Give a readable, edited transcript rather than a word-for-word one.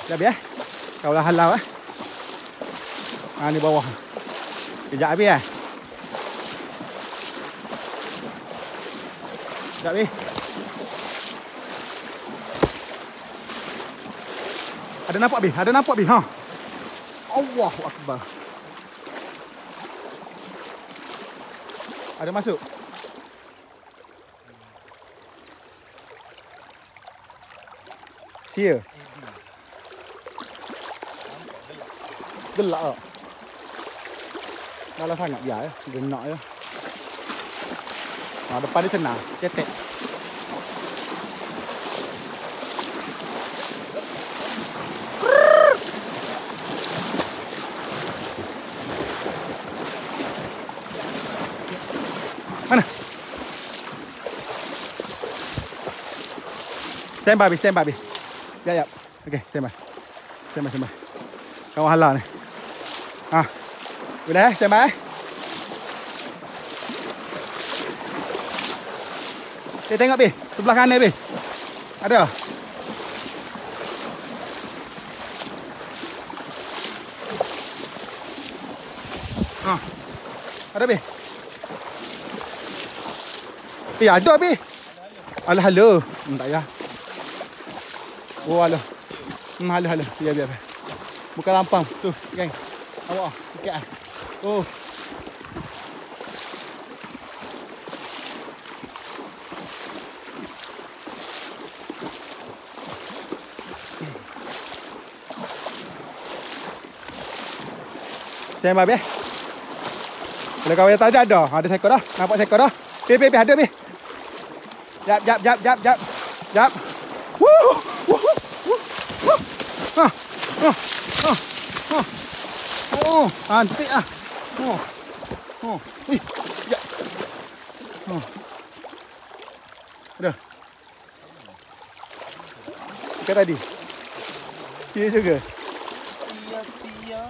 Sekejap ya. Kau lah halau ni bawah. Kejap habis Sekejap habis. Ada nampak habis? Ada nampak habis? Allahu Akbar. Ada masuk? Sia. Gelak tak? Dalam sangat ya. Genak je. Depan dia senang. Cetek. Mana? Stand by. Ya. Okey, stand by. Kawan halau ni. Boleh stand by. Kita tengok sebelah kanan Ada. Ada ada Alah. Tak payah. Oh alah. Halah. Biar. Bukan lampang. Tu, geng. Awak sikit Oh. Stand by Kalau kau yang tak ada. Ada sekor dah. Nampak sekor dah. Ada Jap. Antik Ya. Ada. Ikan tadi. Sia juga. Sia.